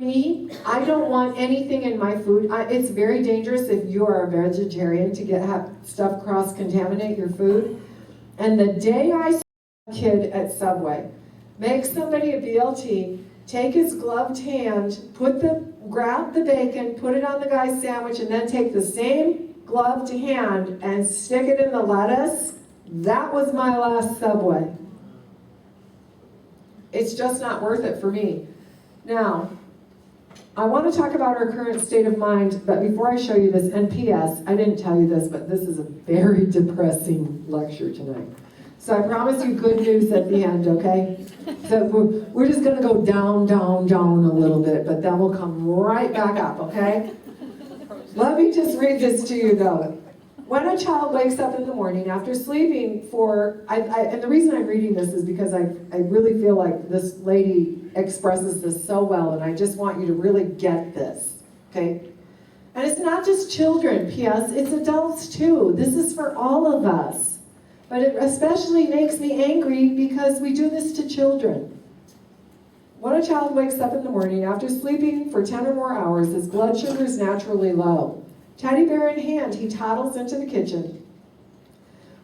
Me, I don't want anything in my food. It's very dangerous if you are a vegetarian to have stuff cross-contaminate your food. And the day I saw a kid at Subway make somebody a BLT, take his gloved hand, grab the bacon, put it on the guy's sandwich, and then take the same gloved hand and stick it in the lettuce, that was my last Subway. It's just not worth it for me. Now, I want to talk about our current state of mind, but before I show you this, and P.S., I didn't tell you this, but this is a very depressing lecture tonight. So I promise you good news at the end, okay? So we're just going to go down, down, down a little bit, but then we'll come right back up, okay? Let me just read this to you, though. When a child wakes up in the morning after sleeping and the reason I'm reading this is because I really feel like this lady expresses this so well, and I just want you to really get this, okay? And it's not just children, P.S., it's adults too. This is for all of us. But it especially makes me angry because we do this to children. When a child wakes up in the morning after sleeping for 10 or more hours, his blood sugar is naturally low. Teddy bear in hand, he toddles into the kitchen,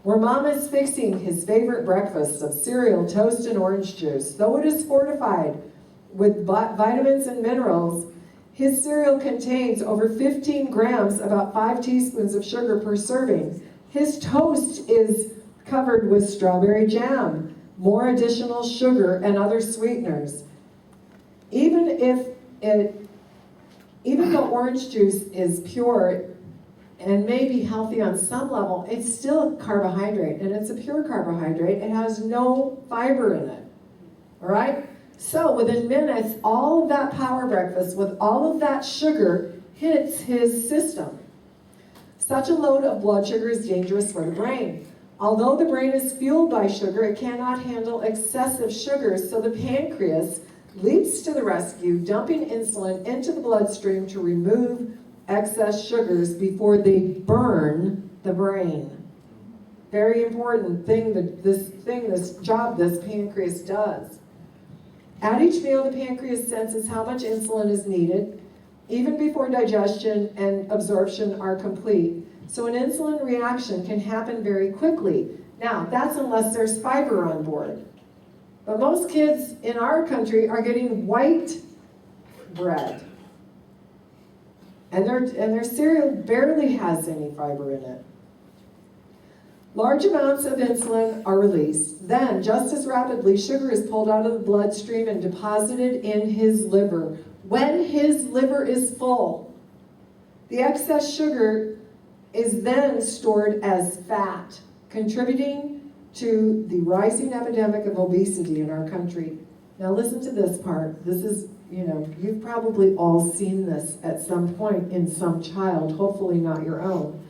where Mom is fixing his favorite breakfast of cereal, toast, and orange juice. Though it is fortified with vitamins and minerals, his cereal contains over 15 grams, about 5 teaspoons of sugar per serving. His toast is covered with strawberry jam, more additional sugar, and other sweeteners. Even though orange juice is pure and may be healthy on some level, it's still a carbohydrate, and it's a pure carbohydrate. It has no fiber in it, all right? So within minutes, all of that power breakfast with all of that sugar hits his system. Such a load of blood sugar is dangerous for the brain. Although the brain is fueled by sugar, it cannot handle excessive sugars, so the pancreas leaps to the rescue, dumping insulin into the bloodstream to remove excess sugars before they burn the brain. Very important thing this job this pancreas does. At each meal, the pancreas senses how much insulin is needed, even before digestion and absorption are complete. So an insulin reaction can happen very quickly. Now, that's unless there's fiber on board. But most kids in our country are getting white bread. And their cereal barely has any fiber in it. Large amounts of insulin are released. Then, just as rapidly, sugar is pulled out of the bloodstream and deposited in his liver. When his liver is full, the excess sugar is then stored as fat, contributing to the rising epidemic of obesity in our country. Now listen to this part. This is, you've probably all seen this at some point in some child, hopefully not your own.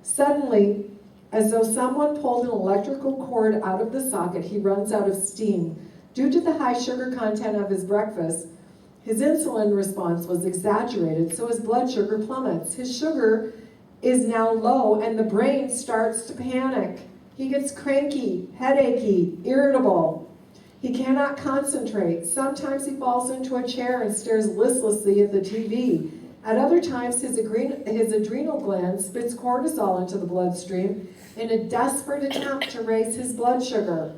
Suddenly, as though someone pulled an electrical cord out of the socket, he runs out of steam. Due to the high sugar content of his breakfast, his insulin response was exaggerated, so his blood sugar plummets. His sugar is now low, and the brain starts to panic. He gets cranky, headachy, irritable. He cannot concentrate. Sometimes he falls into a chair and stares listlessly at the TV. At other times, his adrenal gland spits cortisol into the bloodstream in a desperate attempt to raise his blood sugar.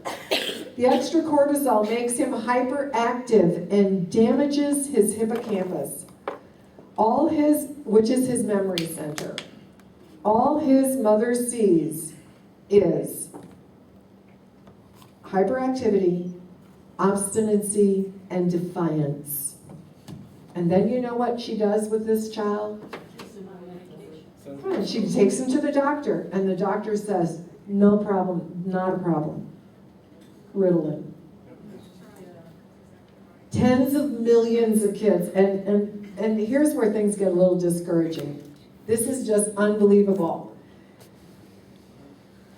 The extra cortisol makes him hyperactive and damages his hippocampus, which is his memory center. All his mother sees is hyperactivity, obstinacy, and defiance. And then you know what she does with this child? She takes him to the doctor, and the doctor says, no problem, not a problem. Ritalin. Tens of millions of kids, and here's where things get a little discouraging. This is just unbelievable.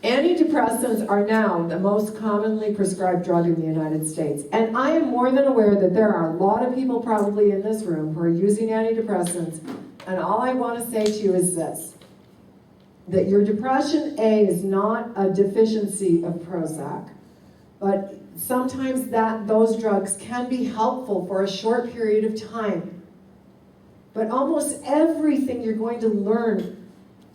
Antidepressants are now the most commonly prescribed drug in the United States. And I am more than aware that there are a lot of people probably in this room who are using antidepressants. And all I want to say to you is this, that your depression, A, is not a deficiency of Prozac, but sometimes those drugs can be helpful for a short period of time. But almost everything you're going to learn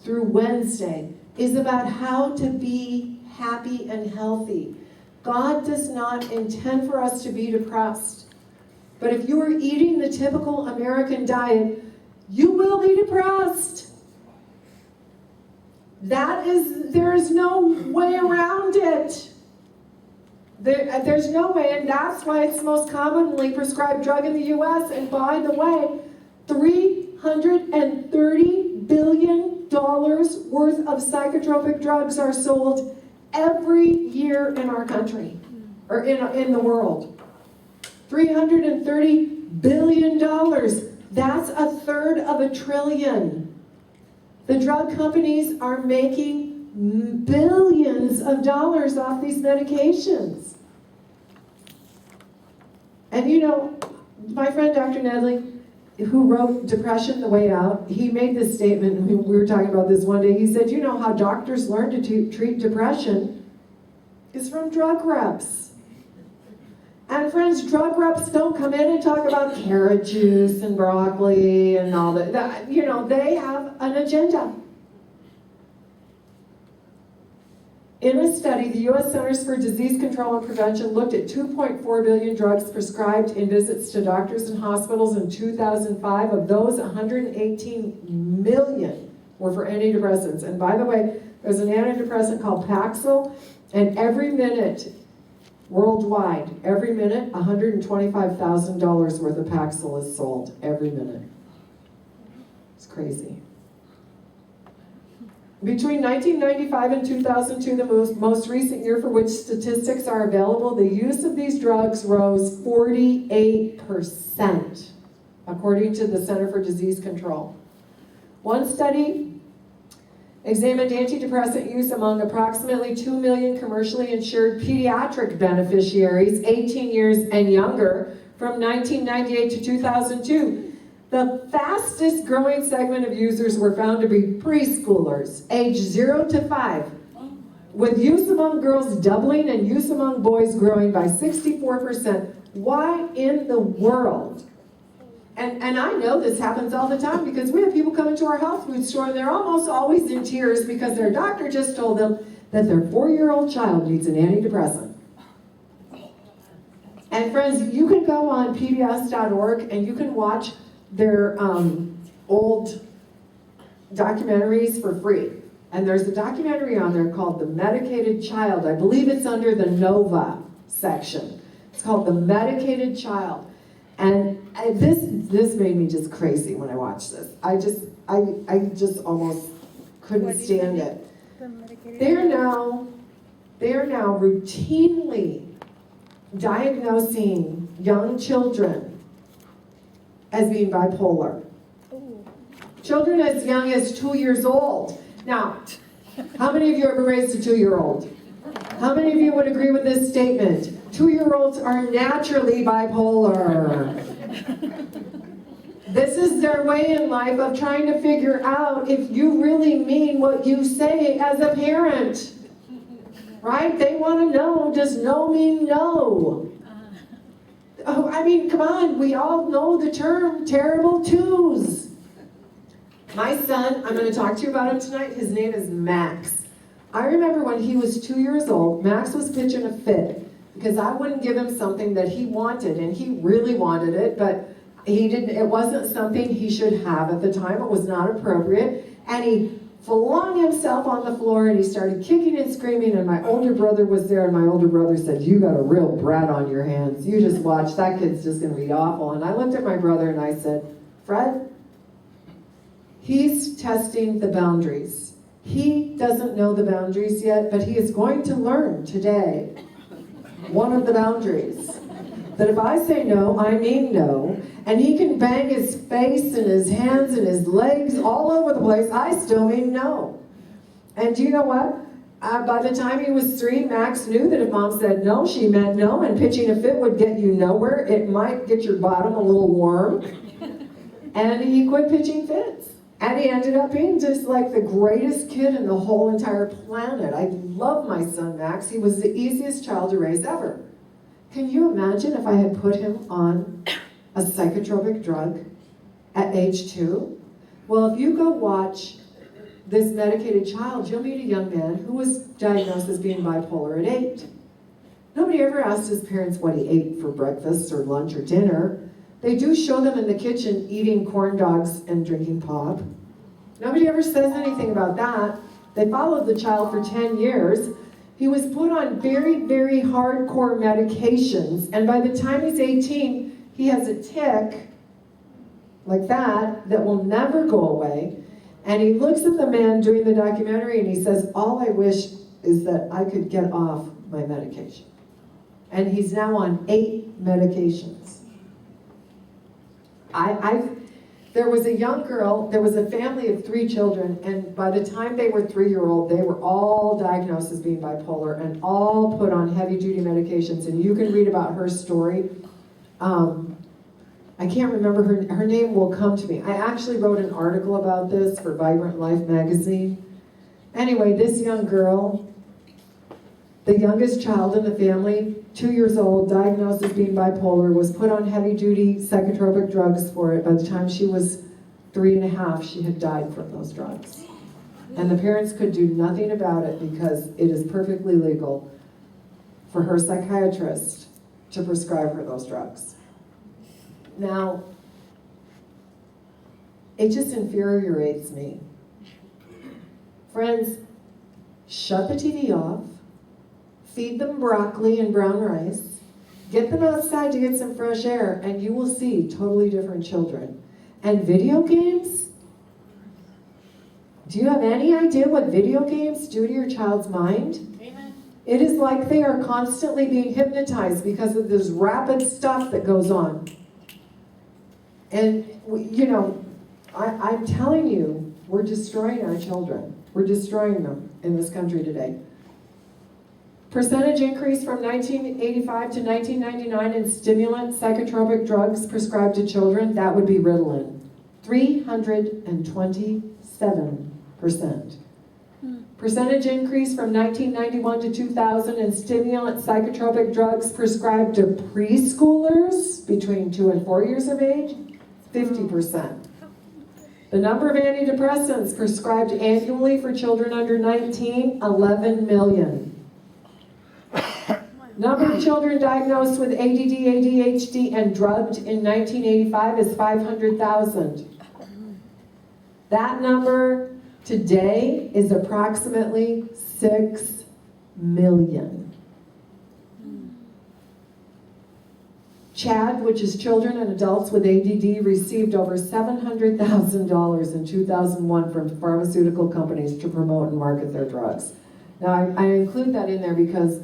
through Wednesday is about how to be happy and healthy. God does not intend for us to be depressed. But if you are eating the typical American diet, you will be depressed. There is no way around it. There's no way, and that's why it's the most commonly prescribed drug in the U.S. And by the way, $330 billion worth of psychotropic drugs are sold every year in our country, or in the world. $330 billion. That's a third of $1 trillion. The drug companies are making billions of dollars off these medications. And you know, my friend Dr. Nedley, who wrote Depression, The Way Out, he made this statement, and we were talking about this one day. He said, you know how doctors learn to treat depression is from drug reps. And friends, drug reps don't come in and talk about carrot juice and broccoli and all that. You know, they have an agenda. In a study, the U.S. Centers for Disease Control and Prevention looked at 2.4 billion drugs prescribed in visits to doctors and hospitals in 2005. Of those, 118 million were for antidepressants. And by the way, there's an antidepressant called Paxil, and every minute, worldwide, every minute, $125,000 worth of Paxil is sold. Every minute. It's crazy. Between 1995 and 2002, the most recent year for which statistics are available, the use of these drugs rose 48%, according to the Center for Disease Control. One study examined antidepressant use among approximately 2 million commercially insured pediatric beneficiaries, 18 years and younger, from 1998 to 2002. The fastest growing segment of users were found to be preschoolers, age 0 to 5, with use among girls doubling and use among boys growing by 64%. Why in the world? And I know this happens all the time because we have people come into our health food store and they're almost always in tears because their doctor just told them that their 4-year-old child needs an antidepressant. And friends, you can go on pbs.org and you can watch their old documentaries for free. And there's a documentary on there called The Medicated Child. I believe it's under the Nova section. It's called The Medicated Child. And this made me just crazy when I watched this. I just almost couldn't stand it. They are now routinely diagnosing young children as being bipolar. Children as young as 2 years old. Now, how many of you ever raised a 2-year-old? How many of you would agree with this statement? 2-year-olds are naturally bipolar. This is their way in life of trying to figure out if you really mean what you say as a parent. Right? They want to know, does no mean no? Oh, I mean, come on, we all know the term terrible twos. My son, I'm going to talk to you about him tonight, his name is Max. I remember when he was 2 years old, Max was pitching a fit because I wouldn't give him something that he wanted, and he really wanted it, but it wasn't something he should have at the time. It was not appropriate, and he flung himself on the floor and he started kicking and screaming, and my older brother was there, and my older brother said, you got a real brat on your hands. You just watch, that kid's just going to be awful. And I looked at my brother and I said, Fred, he's testing the boundaries. He doesn't know the boundaries yet, but he is going to learn today one of the boundaries. That if I say no, I mean no, and he can bang his face and his hands and his legs all over the place, I still mean no. And do you know what? By the time he was 3, Max knew that if Mom said no, she meant no, and pitching a fit would get you nowhere. It might get your bottom a little warm. And he quit pitching fits. And he ended up being just like the greatest kid in the whole entire planet. I love my son, Max. He was the easiest child to raise ever. Can you imagine if I had put him on a psychotropic drug? at age 2? Well, if you go watch this medicated child, you'll meet a young man who was diagnosed as being bipolar at 8. Nobody ever asked his parents what he ate for breakfast or lunch or dinner. They do show them in the kitchen eating corn dogs and drinking pop. Nobody ever says anything about that. They followed the child for 10 years. He was put on very, very hardcore medications, and by the time he's 18, he has a tic like that will never go away. And he looks at the man doing the documentary and he says, all I wish is that I could get off my medication. And he's now on 8 medications. There was a young girl, there was a family of 3 children, and by the time they were 3-year-old, they were all diagnosed as being bipolar and all put on heavy-duty medications. And you can read about her story. I can't remember her name will come to me. I actually wrote an article about this for Vibrant Life magazine. Anyway, this young girl, the youngest child in the family, 2 years old, diagnosed as being bipolar, was put on heavy-duty psychotropic drugs for it. By the time she was 3.5, she had died from those drugs. And the parents could do nothing about it because it is perfectly legal for her psychiatrist to prescribe her those drugs. Now, it just infuriates me. Friends, shut the TV off, feed them broccoli and brown rice, get them outside to get some fresh air, and you will see totally different children. And video games? Do you have any idea what video games do to your child's mind? Amen. It is like they are constantly being hypnotized because of this rapid stuff that goes on. And, you know, I'm telling you, we're destroying our children. We're destroying them in this country today. Percentage increase from 1985 to 1999 in stimulant psychotropic drugs prescribed to children, that would be Ritalin. 327%. Percentage increase from 1991 to 2000 in stimulant psychotropic drugs prescribed to preschoolers between 2 and 4 years of age, 50%. The number of antidepressants prescribed annually for children under 19, 11 million. Number of children diagnosed with ADD, ADHD, and drugged in 1985 is 500,000. That number today is approximately 6 million. CHAD, which is Children and Adults with ADD, received over $700,000 in 2001 from pharmaceutical companies to promote and market their drugs. Now, I include that in there because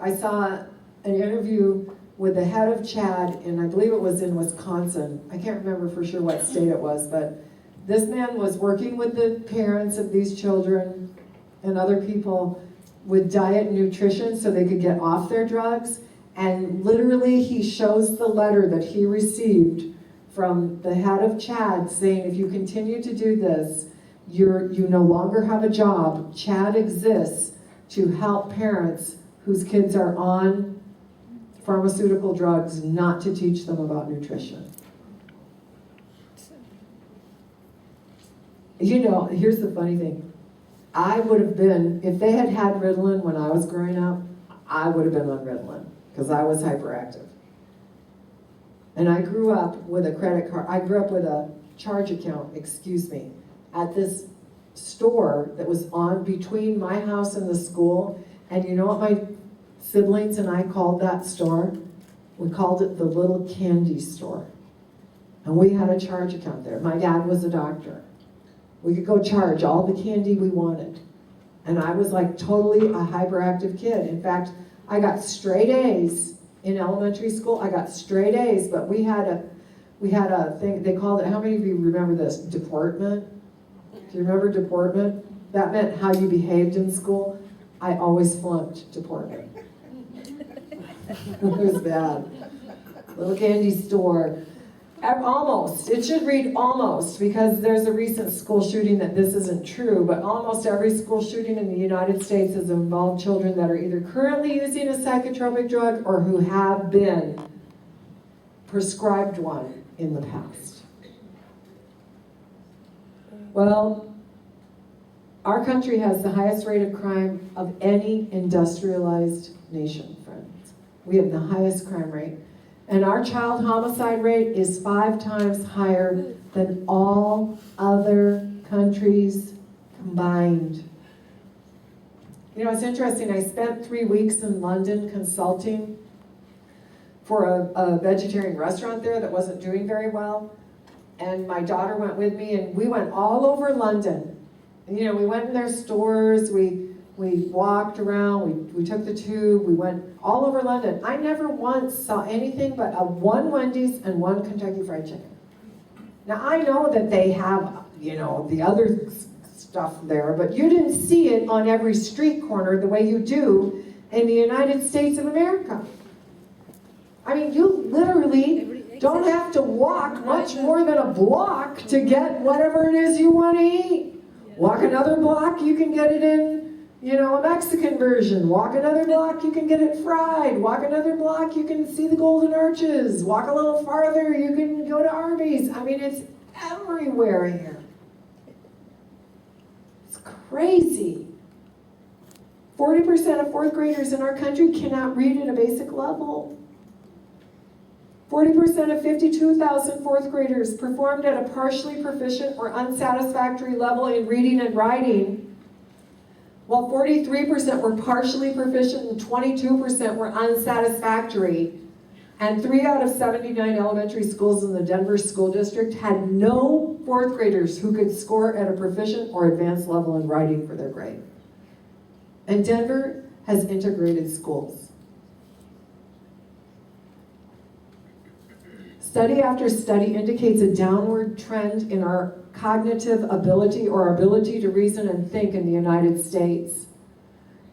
I saw an interview with the head of CHAD, and I believe it was in Wisconsin. I can't remember for sure what state it was, but this man was working with the parents of these children and other people with diet and nutrition so they could get off their drugs. And literally he shows the letter that he received from the head of CHAD saying, if you continue to do this, you no longer have a job. CHAD exists to help parents whose kids are on pharmaceutical drugs, not to teach them about nutrition. You know, here's the funny thing. I would have been, if they had had Ritalin when I was growing up, I would have been on Ritalin because I was hyperactive. And I grew up with a credit card, I grew up with a charge account, at this store that was on between my house and the school. And you know what my siblings and I called that store? We called it the little candy store. And we had a charge account there. My dad was a doctor. We could go charge all the candy we wanted. And I was like totally a hyperactive kid. In fact, I got straight A's in elementary school. I got straight A's, but we had a thing, they called it, how many of you remember this? Deportment? Do you remember deportment? That meant how you behaved in school. I always flunked deportment. It was bad. Little candy store. Almost. It should read almost, because there's a recent school shooting that this isn't true, but almost every school shooting in the United States has involved children that are either currently using a psychotropic drug or who have been prescribed one in the past. Well, our country has the highest rate of crime of any industrialized nation, friends. We have the highest crime rate. And our child homicide rate is 5 times higher than all other countries combined. You know, it's interesting. I spent 3 weeks in London consulting for a vegetarian restaurant there that wasn't doing very well. And my daughter went with me, and we went all over London. And, you know, we went in their stores, we walked around, we took the tube, we went all over London. I never once saw anything but one Wendy's and one Kentucky Fried Chicken. Now, I know that they have, you know, the other stuff there, but you didn't see it on every street corner the way you do in the United States of America. I mean, you literally don't have to walk much more than a block to get whatever it is you want to eat. Walk another block, you can get it in, you know, a Mexican version. Walk another block, you can get it fried. Walk another block, you can see the Golden Arches. Walk a little farther, you can go to Arby's. I mean, it's everywhere here. It's crazy. 40% of fourth graders in our country cannot read at a basic level. 40% of 52,000 fourth graders performed at a partially proficient or unsatisfactory level in reading and writing, while 43% were partially proficient and 22% were unsatisfactory. And 3 out of 79 elementary schools in the Denver School District had no fourth graders who could score at a proficient or advanced level in writing for their grade. And Denver has integrated schools. Study after study indicates a downward trend in our cognitive ability or our ability to reason and think in the United States.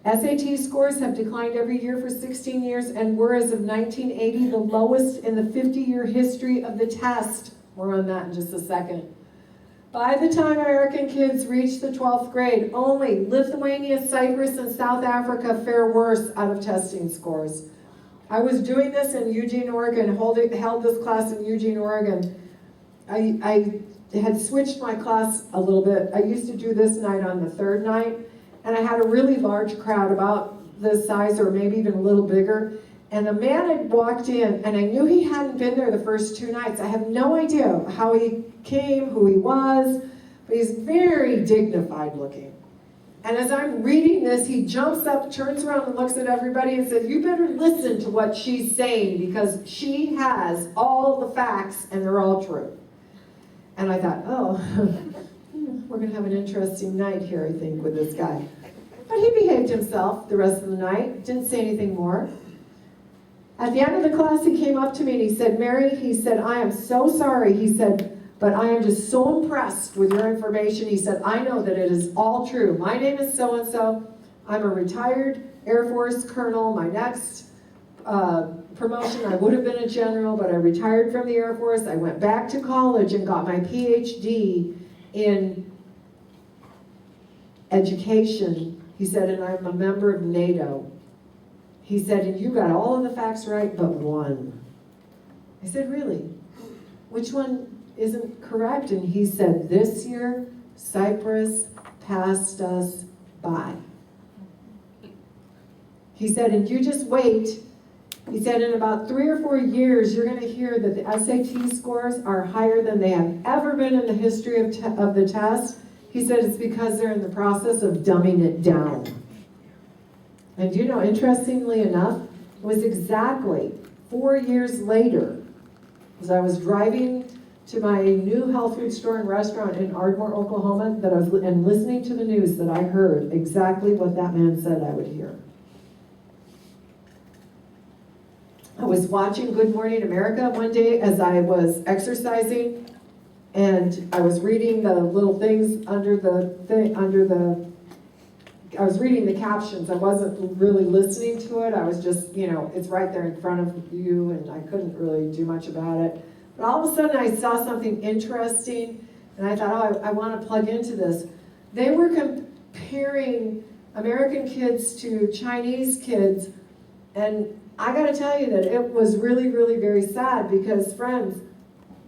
SAT scores have declined every year for 16 years and were, as of 1980, the lowest in the 50-year history of the test. More on that in just a second. By the time American kids reach the 12th grade, only Lithuania, Cyprus, and South Africa fare worse out of testing scores. I was doing this in Eugene, Oregon, held this class in Eugene, Oregon. I had switched my class a little bit. I used to do this night on the third night, and I had a really large crowd, about this size or maybe even a little bigger. And the man had walked in, and I knew he hadn't been there the first 2 nights. I have no idea how he came, who he was, but he's very dignified looking. And as I'm reading this, he jumps up, turns around and looks at everybody and says, "You better listen to what she's saying because she has all the facts and they're all true." And I thought, oh, we're going to have an interesting night here, I think, with this guy. But he behaved himself the rest of the night, didn't say anything more. At the end of the class, he came up to me and he said, "Mary," he said, "I am so sorry," he said, "but I am just so impressed with your information." He said, "I know that it is all true. My name is so-and-so. I'm a retired Air Force colonel. My next promotion, I would have been a general, but I retired from the Air Force. I went back to college and got my PhD in education." He said, "and I'm a member of NATO." He said, "and you got all of the facts right but one." I said, "Really? Which one isn't correct?" And he said, "This year, Cyprus passed us by." He said, "and you just wait." He said, "in about 3 or 4 years, you're going to hear that the SAT scores are higher than they have ever been in the history of the test." He said, "It's because they're in the process of dumbing it down." And you know, interestingly enough, it was exactly 4 years later, as I was driving to my new health food store and restaurant in Ardmore, Oklahoma, that I was and listening to the news, that I heard exactly what that man said I would hear. I was watching Good Morning America one day as I was exercising, and I was reading the little things I was reading the captions. I wasn't really listening to it. I was just, you know, it's right there in front of you, and I couldn't really do much about it. But all of a sudden I saw something interesting, and I thought, oh, I want to plug into this. They were comparing American kids to Chinese kids, and I got to tell you that it was really, really very sad because, friends,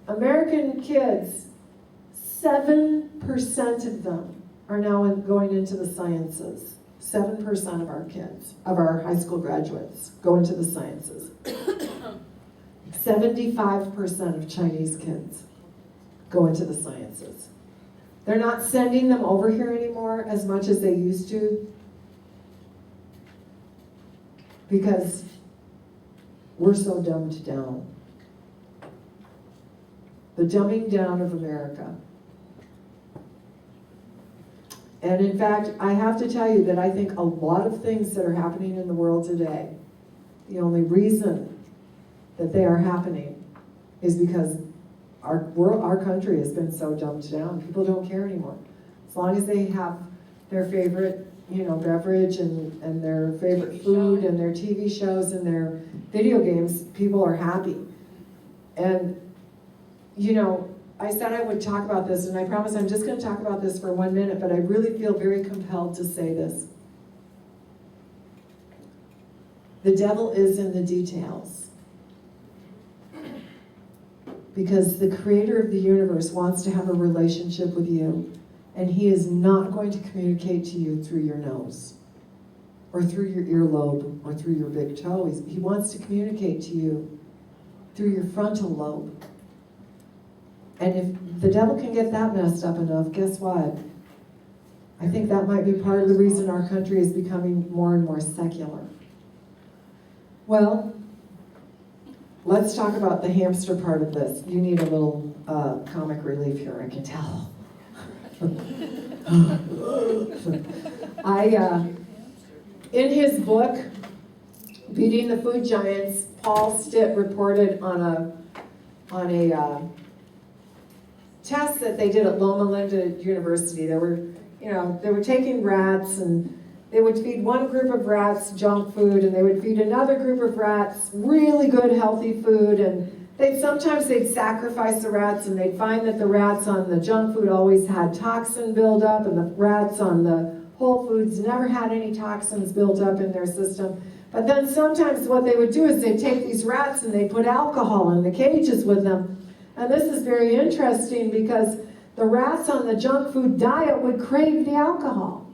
American kids 7% of them are now going into the sciences. 7% of our kids, of our high school graduates, go into the sciences. 75% of Chinese kids go into the sciences. They're not sending them over here anymore as much as they used to, because we're so dumbed down. The dumbing down of America. And in fact, I have to tell you that I think a lot of things that are happening in the world today, the only reason that they are happening is because our country has been so dumbed down. People don't care anymore. As long as they have their favorite, beverage and their favorite food and their TV shows and their video games, people are happy. And, I said I would talk about this, and I promise I'm just going to talk about this for 1 minute, but I really feel very compelled to say this. The devil is in the details. Because the creator of the universe wants to have a relationship with you, and he is not going to communicate to you through your nose, or through your earlobe, or through your big toe. He wants to communicate to you through your frontal lobe. And if the devil can get that messed up enough, guess what? I think that might be part of the reason our country is becoming more and more secular. Well, let's talk about the hamster part of this. You need a little comic relief here, I can tell. In his book, Beating the Food Giants, Paul Stitt reported on a test that they did at Loma Linda University. They were taking rats, and they would feed one group of rats junk food, and they would feed another group of rats really good, healthy food, and sometimes they'd sacrifice the rats, and they'd find that the rats on the junk food always had toxin buildup, and the rats on the whole foods never had any toxins built up in their system. But then sometimes what they would do is they'd take these rats and they'd put alcohol in the cages with them. And this is very interesting because the rats on the junk food diet would crave the alcohol.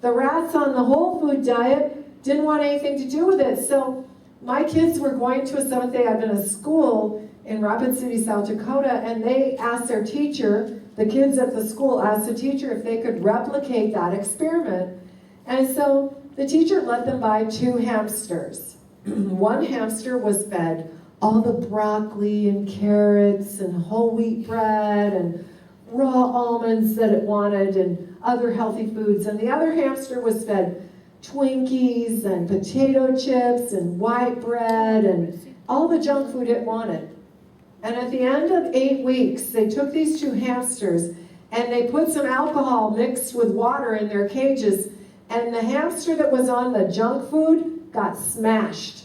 The rats on the whole food diet didn't want anything to do with it. So my kids were going to a Seventh-day Adventist school in Rapid City, South Dakota, and they asked their teacher, the kids at the school asked the teacher if they could replicate that experiment. And so the teacher let them buy 2 hamsters. One hamster was fed all the broccoli and carrots and whole wheat bread and raw almonds that it wanted and other healthy foods. And the other hamster was fed Twinkies and potato chips and white bread and all the junk food it wanted. And at the end of 8 weeks, they took these 2 hamsters and they put some alcohol mixed with water in their cages, and the hamster that was on the junk food got smashed.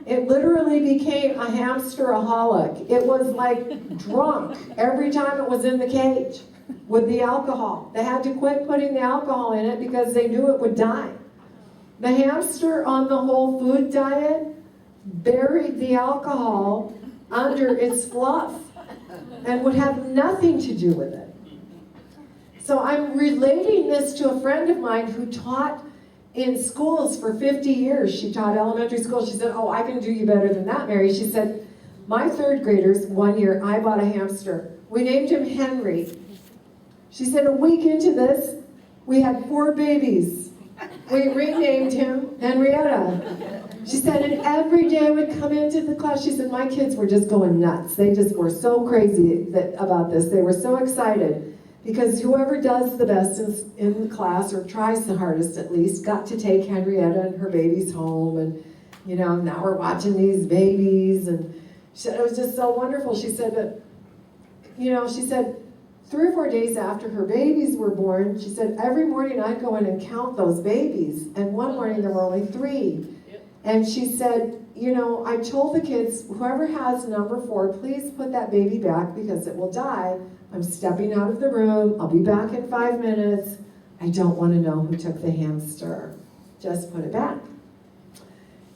It literally became a hamsteraholic. It was like drunk every time it was in the cage with the alcohol. They had to quit putting the alcohol in it because they knew it would die. The hamster on the whole food diet buried the alcohol under its fluff and would have nothing to do with it. So I'm relating this to a friend of mine who taught in schools for 50 years. She taught elementary school. She said, "Oh, I can do you better than that, Mary." She said, "My 3rd graders, one year, I bought a hamster. We named him Henry." She said, "A week into this, we had 4 babies. We renamed him Henrietta." She said, and every day I would come into the class. She said, my kids were just going nuts. They just were so crazy about this. They were so excited. Because whoever does the best in the class, or tries the hardest at least, got to take Henrietta and her babies home. And, now we're watching these babies. And she said, it was just so wonderful. She said that, she said 3 or 4 days after her babies were born, she said, every morning I'd go in and count those babies. And one morning there were only 3. And she said, I told the kids, whoever has number 4, please put that baby back because it will die. I'm stepping out of the room. I'll be back in 5 minutes. I don't want to know who took the hamster. Just put it back.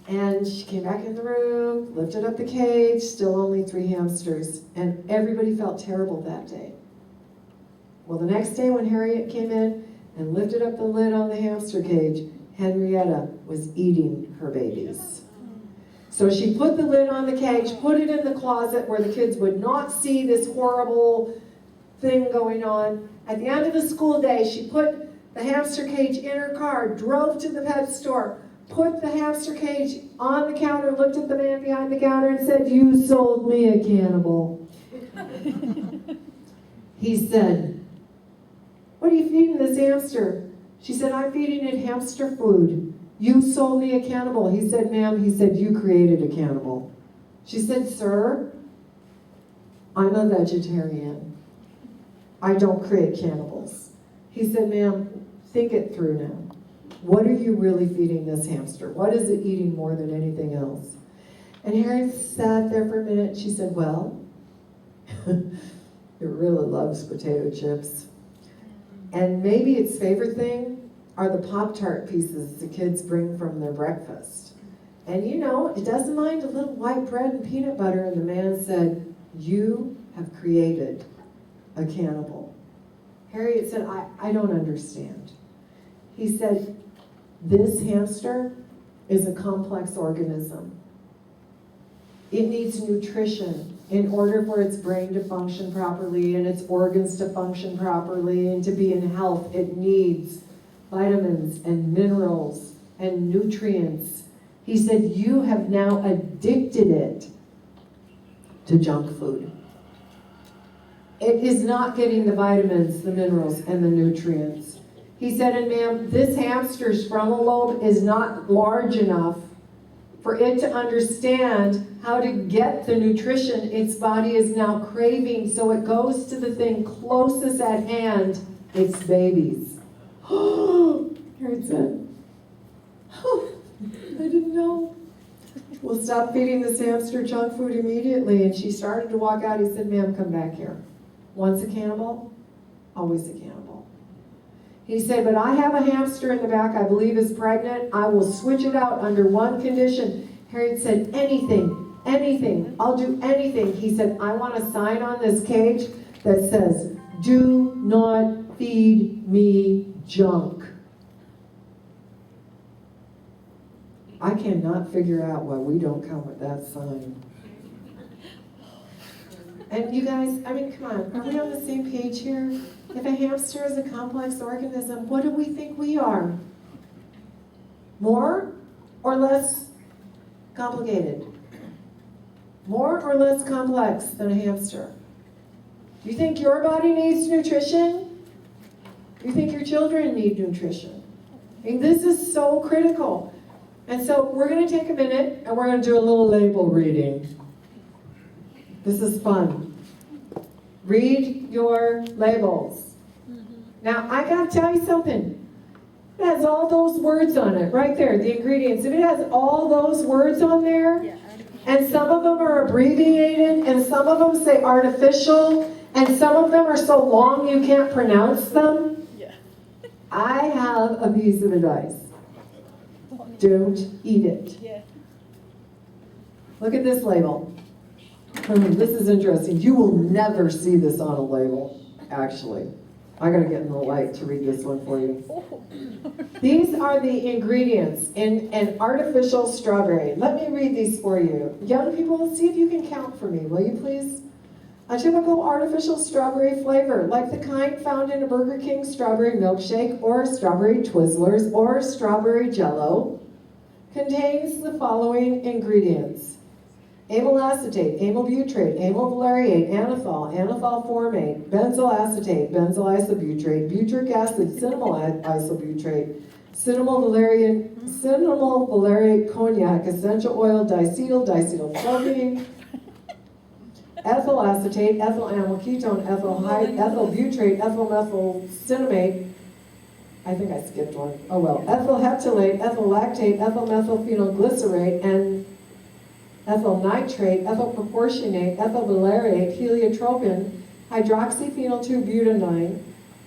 And she came back in the room, lifted up the cage, still only 3 hamsters. And everybody felt terrible that day. Well, the next day when Harriet came in and lifted up the lid on the hamster cage, Henrietta was eating her babies. So she put the lid on the cage, put it in the closet where the kids would not see this horrible thing going on. At the end of the school day, she put the hamster cage in her car, drove to the pet store, put the hamster cage on the counter, looked at the man behind the counter and said, "You sold me a cannibal." He said, "What are you feeding this hamster?" She said, "I'm feeding it hamster food." "You sold me a cannibal." He said, "Ma'am," he said, "you created a cannibal." She said, "Sir, I'm a vegetarian. I don't create cannibals." He said, "Ma'am, think it through now. What are you really feeding this hamster? What is it eating more than anything else?" And Harriet sat there for a minute. She said, "Well, it really loves potato chips. And maybe its favorite thing are the Pop-Tart pieces the kids bring from their breakfast. And you know, it doesn't mind a little white bread and peanut butter." And the man said, "You have created a cannibal." Harriet said, I don't understand." He said, "This hamster is a complex organism. It needs nutrition in order for its brain to function properly and its organs to function properly and to be in health. It needs vitamins and minerals and nutrients." He said, "You have now addicted it to junk food. It is not getting the vitamins, the minerals, and the nutrients." He said, "And ma'am, this hamster's frontal lobe is not large enough for it to understand how to get the nutrition its body is now craving, so it goes to the thing closest at hand, its babies." Harriet said, "Oh, I didn't know. We'll stop feeding this hamster junk food immediately." And she started to walk out. He said, "Ma'am, come back here. Once a cannibal, always a cannibal." He said, "But I have a hamster in the back I believe is pregnant. I will switch it out under one condition." Harriet said, "Anything, anything. I'll do anything." He said, "I want a sign on this cage that says, 'Do not feed me junk.'" I cannot figure out why we don't come with that sign. And you guys, I mean, come on, are we on the same page here? If a hamster is a complex organism, what do we think we are? More or less complicated? More or less complex than a hamster? Do you think your body needs nutrition? Do you think your children need nutrition? I mean, this is so critical. And so we're going to take a minute and we're going to do a little label reading. This is fun. Read your labels. Now, I got to tell you something. It has all those words on it, right there, the ingredients. If it has all those words on there, and some of them are abbreviated, and some of them say artificial, and some of them are so long you can't pronounce them, I have a piece of advice. Don't eat it. Look at this label. This is interesting. You will never see this on a label, actually. I gotta get in the light to read this one for you. These are the ingredients in an artificial strawberry. Let me read these for you. Young people, see if you can count for me, will you please? A typical artificial strawberry flavor, like the kind found in a Burger King strawberry milkshake or strawberry Twizzlers or strawberry Jell-O, contains the following ingredients: amyl acetate, amyl butyrate, amyl valeriate, anethol, anethol formate, benzyl acetate, benzyl isobutrate, butyric acid, cinnamyl isobutrate, cinnamyl valeriate cognac, essential oil, diacetyl, diacetyl propane, ethyl acetate, ethyl amyl ketone, ethyl butyrate, ethyl methyl cinnamate. I think I skipped one. Oh well. Ethyl heptylate, ethyl lactate, ethyl methylphenylglycerate, and ethyl nitrate, ethyl proportionate, ethyl valeriate, heliotropin, hydroxyphenyl-2-butadiene,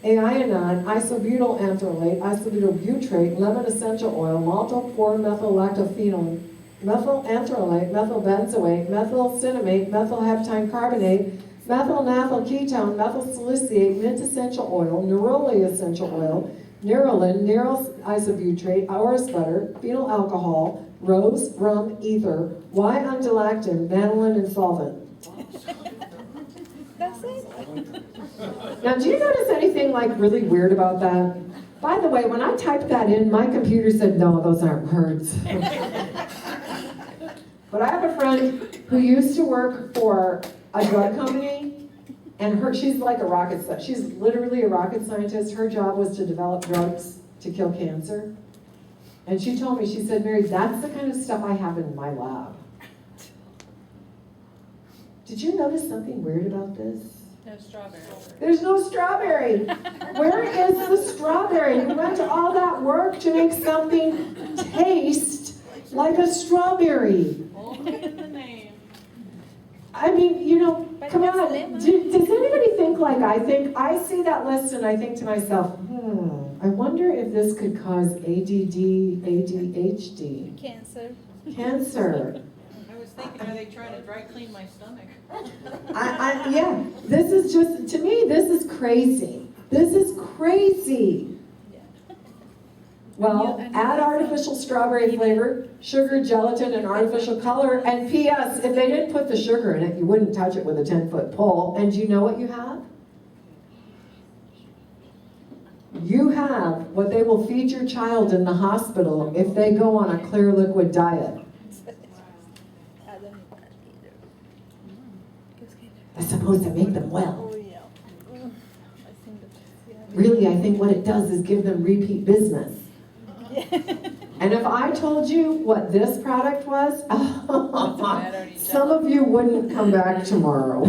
aianon, isobutyl anthrolate, isobutyl butrate, lemon essential oil, maltol 4-methyl-lactophenone, methyl anthrolate, methyl benzoate, methyl cinnamate, methyl heptine carbonate, methyl naphthyl ketone, methyl salicylate, mint essential oil, neroli essential oil, nerolin, neryl isobutrate, orris butter, phenyl alcohol, rose, rum, ether, Y-undulactin, vanillin, and solvent. That's it. Now, do you notice anything like really weird about that? By the way, when I typed that in, my computer said, no, those aren't words. But I have a friend who used to work for a drug company, and she's like a rocket scientist. She's literally a rocket scientist. Her job was to develop drugs to kill cancer. And she told me, she said, Mary, that's the kind of stuff I have in my lab. Did you notice something weird about this? No strawberry. There's no strawberry. Where is the strawberry? You went to all that work to make something taste like a strawberry. Only in the name. I mean, you know, But come there's on. lemon. Does anybody think like I think? I see that list and I think to myself, I wonder if this could cause ADD, ADHD, Cancer. cancer. I was thinking, are they trying to dry clean my stomach? Yeah, this is just, to me, this is crazy. This is crazy. Well, add artificial strawberry flavor, sugar, gelatin, and artificial color. And P.S., if they didn't put the sugar in it, you wouldn't touch it with a 10-foot pole. And do you know what you have? You have what they will feed your child in the hospital if they go on a clear liquid diet. That's supposed to make them well. Really, I think what it does is give them repeat business. And if I told you what this product was, some of you wouldn't come back tomorrow.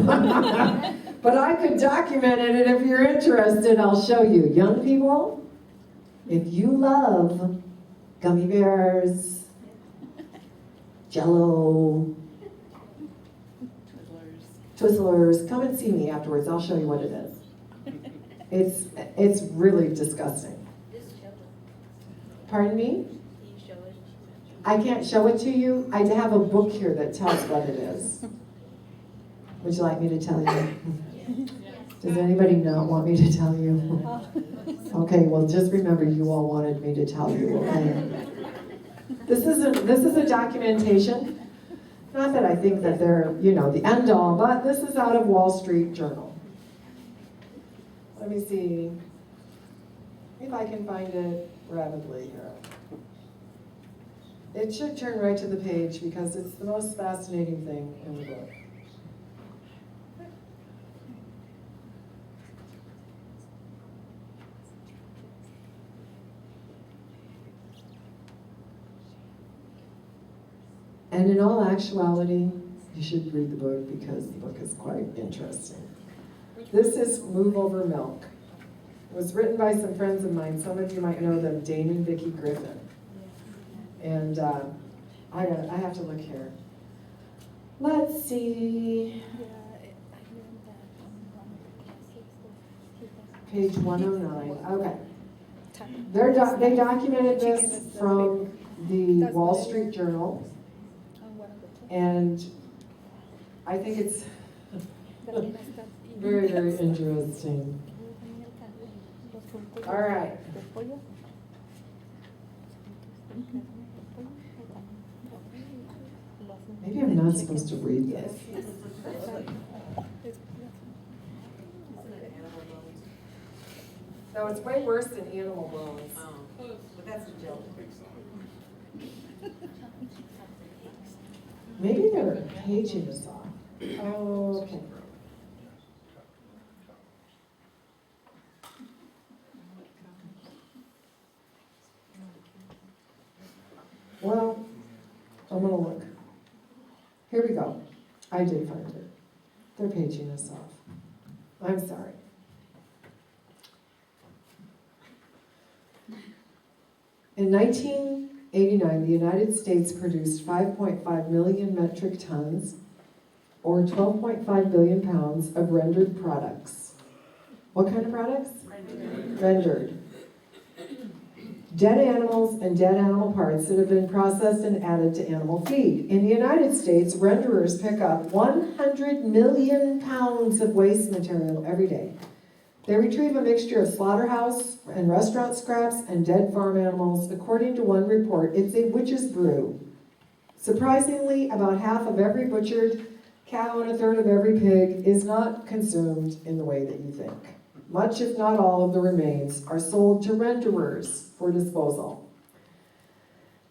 But I could document it, and if you're interested, I'll show you. Young people, if you love gummy bears, Jell-O, Twizzlers, come and see me afterwards. I'll show you what it is. It's really disgusting. Pardon me? I can't show it to you. I have a book here that tells what it is. Would you like me to tell you? Does anybody not want me to tell you? Okay, well just remember you all wanted me to tell you, okay? This is a documentation. Not that I think that they're, the end all, but this is out of Wall Street Journal. Let me see if I can find it rapidly here. It should turn right to the page because it's the most fascinating thing in the book. And in all actuality, you should read the book because the book is quite interesting. This is Move Over Milk. It was written by some friends of mine. Some of you might know them, Dane and Vicki Griffin. And I have to look here. Let's see. Page 109. Okay. They documented this from the Wall Street Journal. And I think it's very, very interesting. All right. Maybe I'm not supposed to read this. No, it's way worse than animal bones. But that's a joke. Maybe they're paging us off. Oh, okay. Well, I'm gonna look. Here we go. I did find it. They're paging us off. I'm sorry. In 1989, the United States produced 5.5 million metric tons, or 12.5 billion pounds of rendered products. What kind of products? Rendered. dead animals and dead animal parts that have been processed and added to animal feed. In the United States, renderers pick up 100 million pounds of waste material every day. They retrieve a mixture of slaughterhouse and restaurant scraps and dead farm animals. According to one report, it's a witch's brew. Surprisingly, about half of every butchered cow and a third of every pig is not consumed in the way that you think. Much, if not all, of the remains are sold to renderers for disposal.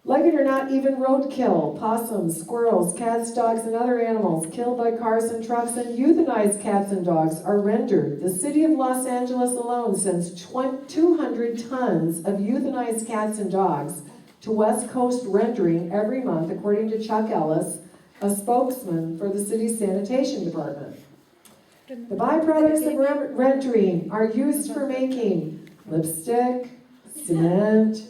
Like it or not, even roadkill, possums, squirrels, cats, dogs, and other animals killed by cars and trucks and euthanized cats and dogs are rendered. The city of Los Angeles alone sends 200 tons of euthanized cats and dogs to West Coast rendering every month, according to Chuck Ellis, a spokesman for the city's sanitation department. The byproducts of rendering are used for making lipstick, cement,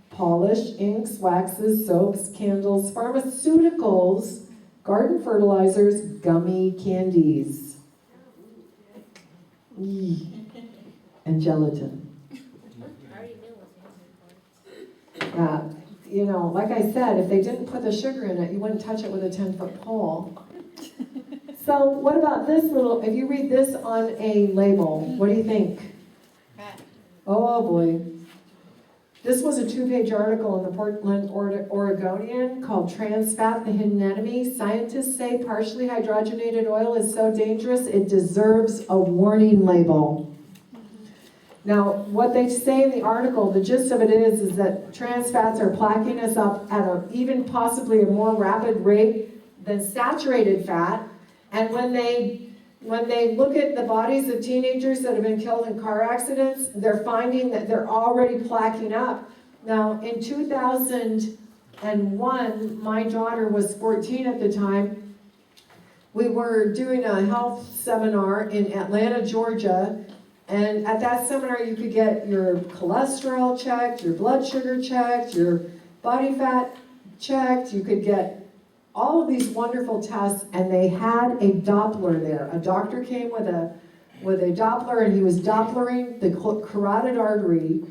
polish, inks, waxes, soaps, candles, pharmaceuticals, garden fertilizers, gummy candies, and gelatin. You know, like I said, if they didn't put the sugar in it, you wouldn't touch it with a 10-foot pole. So what about this little, if you read this on a label, what do you think? Oh boy. This was a 2-page article in the Portland Oregonian called Trans Fat, the Hidden Enemy. Scientists say partially hydrogenated oil is so dangerous it deserves a warning label. Now, what they say in the article, the gist of it is that trans fats are plaquing us up at even possibly a more rapid rate than saturated fat. And when they look at the bodies of teenagers that have been killed in car accidents, they're finding that they're already plaquing up. Now, in 2001, my daughter was 14 at the time. We were doing a health seminar in Atlanta, Georgia. And at that seminar, you could get your cholesterol checked, your blood sugar checked, your body fat checked. You could get all of these wonderful tests, and they had a Doppler there. A doctor came with a Doppler, and he was Dopplering the carotid artery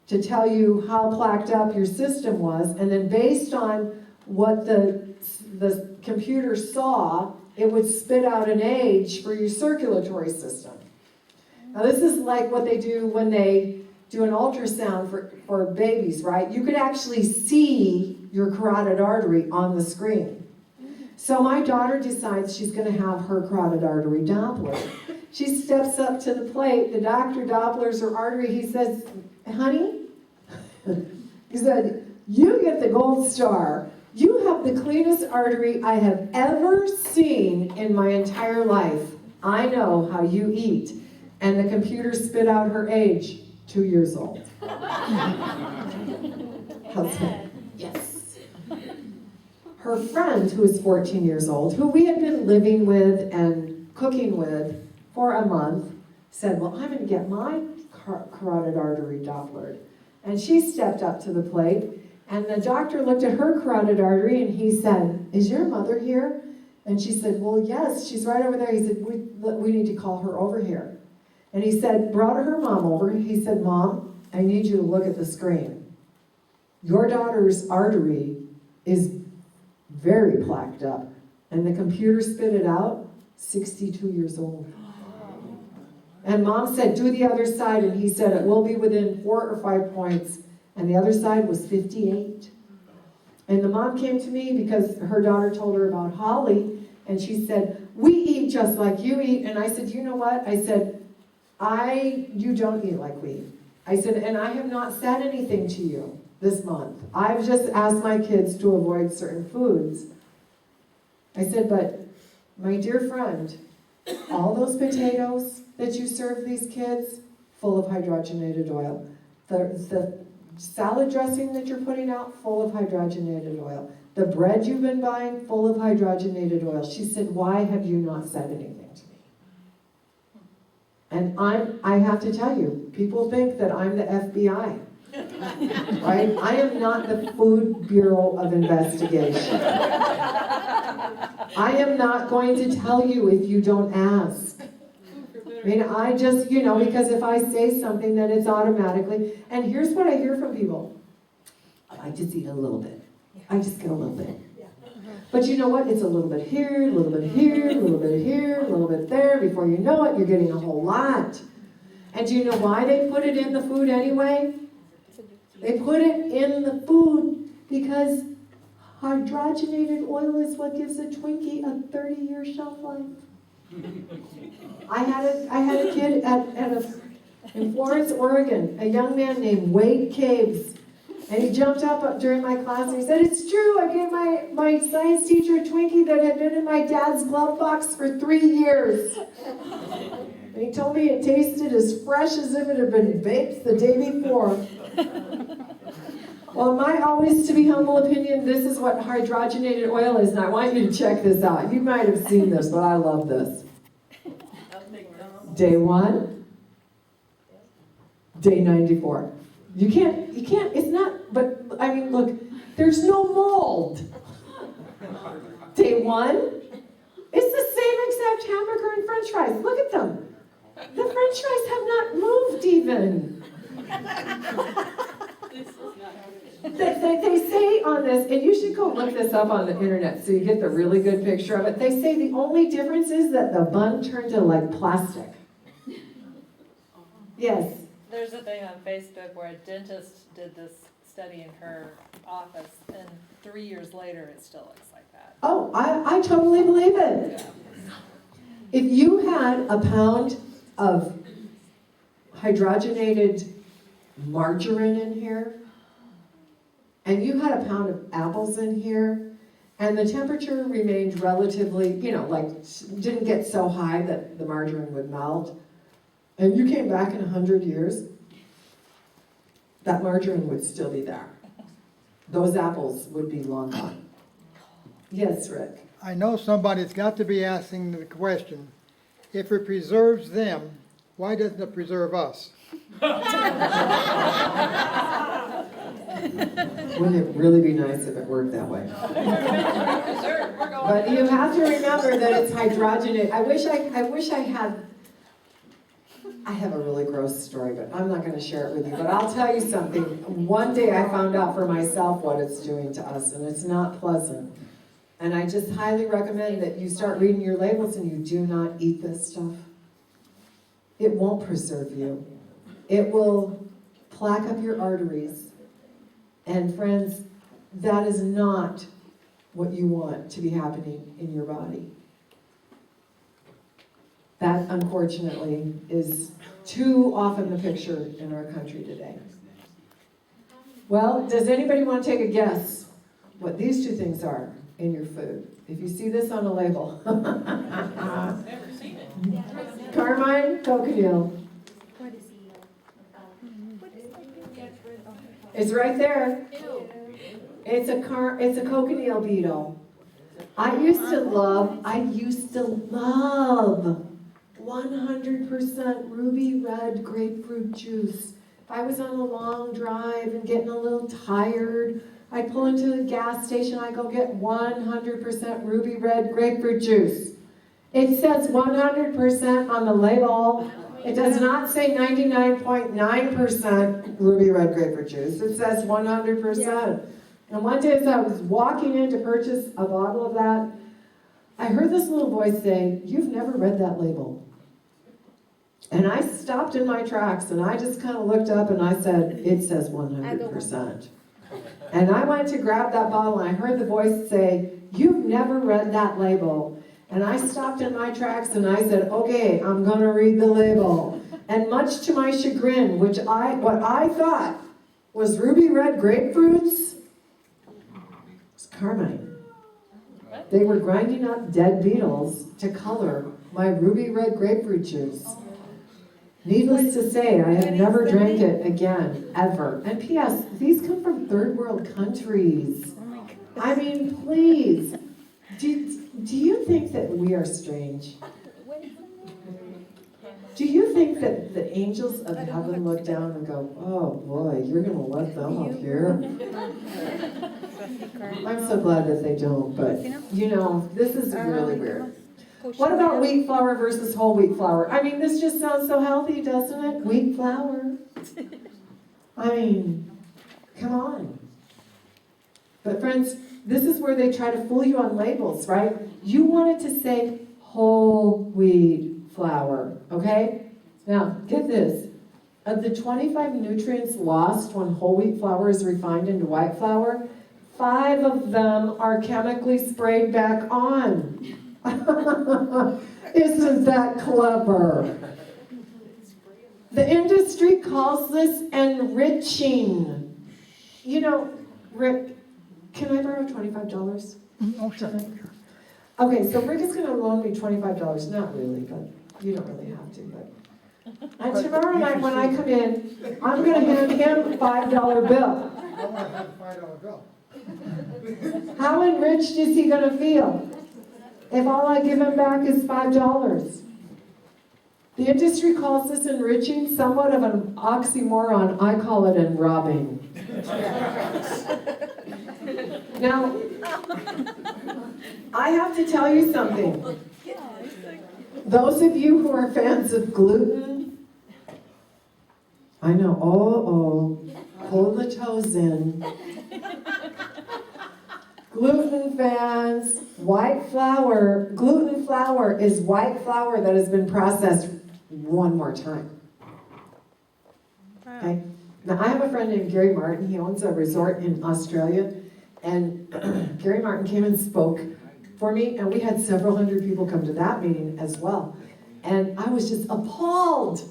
to tell you how plaqued up your system was. And then based on what the computer saw, it would spit out an age for your circulatory system. Now this is like what they do when they do an ultrasound for babies, right? You could actually see your carotid artery on the screen. So my daughter decides she's going to have her carotid artery Doppler. She steps up to the plate, the doctor Dopplers her artery, he says, honey, he said, you get the gold star. You have the cleanest artery I have ever seen in my entire life. I know how you eat. And the computer spit out her age, 2 years old. Yes. Her friend, who is 14 years old, who we had been living with and cooking with for a month, said, well, I'm going to get my carotid artery Dopplered. And she stepped up to the plate, and the doctor looked at her carotid artery, and he said, is your mother here? And she said, well, yes, she's right over there. He said, we need to call her over here. And he said, brought her mom over. He said, Mom, I need you to look at the screen. Your daughter's artery is very plaqued up. And the computer spit it out, 62 years old. And Mom said, do the other side. And he said, it will be within 4 or 5 points. And the other side was 58. And the mom came to me because her daughter told her about Holly. And she said, we eat just like you eat. And I said, you know what? I said, you don't eat like we eat. I said, and I have not said anything to you this month. I've just asked my kids to avoid certain foods. I said, but my dear friend, all those potatoes that you serve these kids, full of hydrogenated oil. The salad dressing that you're putting out, full of hydrogenated oil. The bread you've been buying, full of hydrogenated oil. She said, why have you not said anything to me? And I have to tell you, people think that I'm the FBI, right? I am not the Food Bureau of Investigation. I am not going to tell you if you don't ask. I mean, I just, because if I say something, then it's automatically, and here's what I hear from people. I just eat a little bit. I just get a little bit. But you know what? It's a little bit here, a little bit here, a little bit here, a little bit there. Before you know it, you're getting a whole lot. And do you know why they put it in the food anyway? They put it in the food because hydrogenated oil is what gives a Twinkie a 30-year shelf life. I had a kid in Florence, Oregon, a young man named Wade Caves. And he jumped up during my class and he said, "It's true, I gave my science teacher a Twinkie that had been in my dad's glove box for 3 years. And he told me it tasted as fresh as if it had been baked the day before." Well, in my always to be humble opinion, this is what hydrogenated oil is, and I want you to check this out. You might have seen this, but I love this. Day 1, day 94. You can't, it's not, but I mean, look, there's no mold. Day 1, it's the same exact hamburger and french fries. Look at them. The french fries have not moved even. They say on this, and you should go look this up on the internet so you get the really good picture of it. They say the only difference is that the bun turned to like plastic. Yes. There's a thing on Facebook where a dentist did this study in her office, and 3 years later, it still looks like that. Oh, I totally believe it. If you had a pound of hydrogenated margarine in here, and you had a pound of apples in here, and the temperature remained relatively, didn't get so high that the margarine would melt, and you came back in 100 years, that margarine would still be there. Those apples would be long gone. Yes, Rick? I know somebody's got to be asking the question, if it preserves them, why doesn't it preserve us? Wouldn't it really be nice if it worked that way? But you have to remember that it's hydrogenated. I wish I had. I have a really gross story, but I'm not going to share it with you. But I'll tell you something. One day I found out for myself what it's doing to us, and it's not pleasant. And I just highly recommend that you start reading your labels and you do not eat this stuff. It won't preserve you. It will plaque up your arteries. And friends, that is not what you want to be happening in your body. That, unfortunately, is too often the picture in our country today. Well, does anybody want to take a guess what these two things are in your food? If you see this on a label. Never seen it. Carmine, cochineal. It's right there. It's a cochineal beetle. I used to love 100% ruby red grapefruit juice. If I was on a long drive and getting a little tired, I'd pull into the gas station, I'd go get 100% ruby red grapefruit juice. It says 100% on the label. It does not say 99.9% ruby red grapefruit juice. It says 100%. And one day as I was walking in to purchase a bottle of that, I heard this little voice say, "You've never read that label." And I stopped in my tracks and I just kind of looked up and I said, "It says 100%. And I went to grab that bottle and I heard the voice say, "You've never read that label." And I stopped in my tracks and I said, "Okay, I'm going to read the label." And much to my chagrin, what I thought was ruby red grapefruits, was carmine. They were grinding up dead beetles to color my ruby red grapefruit juice. Needless to say, I have never drank it again, ever. And P.S., these come from third world countries. I mean, please. Do you think that we are strange? Do you think that the angels of heaven look down and go, "Oh boy, you're going to let them up here"? I'm so glad that they don't, but this is really weird. What about wheat flour versus whole wheat flour? I mean, this just sounds so healthy, doesn't it? Wheat flour. I mean, come on. But friends, this is where they try to fool you on labels, right? You want it to say whole wheat flour, okay? Now, get this. Of the 25 nutrients lost when whole wheat flour is refined into white flour, 5 of them are chemically sprayed back on. Isn't that clever? The industry calls this enriching. You know, Rick, can I borrow $25? Oh, sure. Okay, so Rick is going to loan me $25. Not really, but you don't really have to. But and tomorrow night when I come in, I'm going to hand him a $5 bill. I want to have a $5 bill. How enriched is he going to feel if all I give him back is $5? The industry calls this enriching, somewhat of an oxymoron. I call it enrobbing. Now, I have to tell you something. Those of you who are fans of gluten, I know, pull the toes in. Gluten fans, white flour, gluten flour is white flour that has been processed one more time. Okay? Now, I have a friend named Gary Martin. He owns a resort in Australia. And Gary Martin came and spoke for me, and we had several hundred people come to that meeting as well. And I was just appalled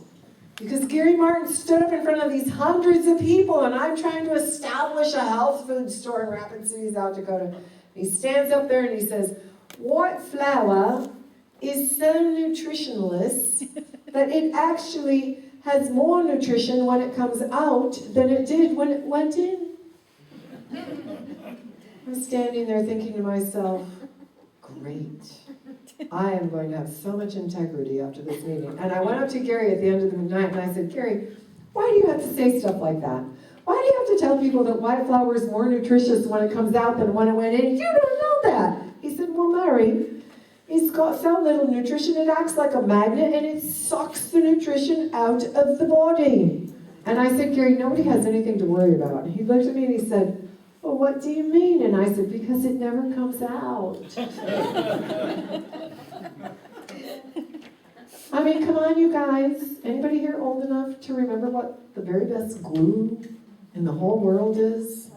because Gary Martin stood up in front of these hundreds of people, and I'm trying to establish a health food store in Rapid City, South Dakota. He stands up there and he says, white flour is so nutritionless that it actually has more nutrition when it comes out than it did when it went in. I'm standing there thinking to myself, great. I am going to have so much integrity after this meeting. And I went up to Gary at the end of the night and I said, Gary, why do you have to say stuff like that? Why do you have to tell people that white flour is more nutritious when it comes out than when it went in? You don't know that. He said, well, Mary, it's got so little nutrition, it acts like a magnet and it sucks the nutrition out of the body. And I said, Gary, nobody has anything to worry about. And he looked at me and he said, well, what do you mean? And I said, because it never comes out. I mean, come on, you guys. Anybody here old enough to remember what the very best glue in the whole world is?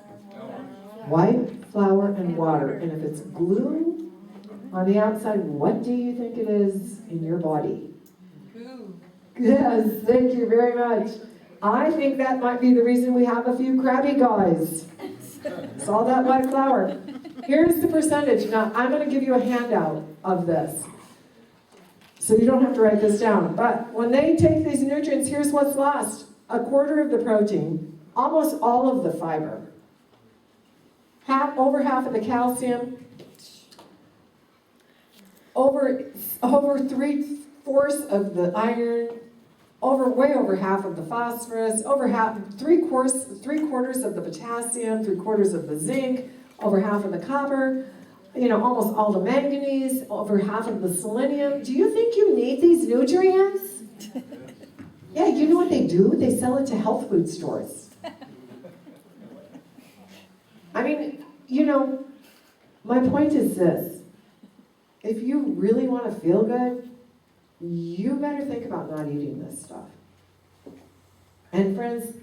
White flour and water. And if it's glue on the outside, what do you think it is in your body? Ooh. Yes, thank you very much. I think that might be the reason we have a few crabby guys. It's all that white flour. Here's the percentage. Now, I'm going to give you a handout of this. So you don't have to write this down. But when they take these nutrients, here's what's lost. 1/4 of the protein, almost all of the fiber, over half of the calcium, over 3/4 of the iron, way over half of the phosphorus, three-quarters of the potassium, 3/4 of the zinc, over half of the copper, almost all the manganese, over half of the selenium. Do you think you need these nutrients? Yeah, you know what they do? They sell it to health food stores. I mean, my point is this. If you really want to feel good, you better think about not eating this stuff. And friends,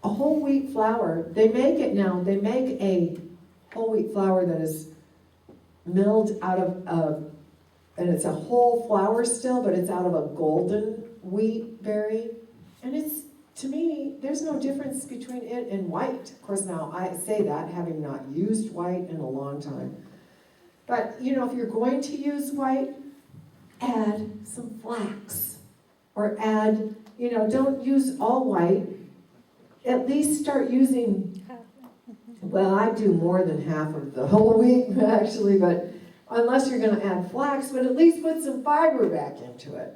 a whole wheat flour, they make it now, they make a whole wheat flour that is milled out of, and it's a whole flour still, but it's out of a golden wheat berry. And to me, there's no difference between it and white. Of course, now I say that having not used white in a long time. But, if you're going to use white, add some flax. Or add, don't use all white. At least start using, well, I do more than half of the whole wheat, actually, but unless you're going to add flax, but at least put some fiber back into it.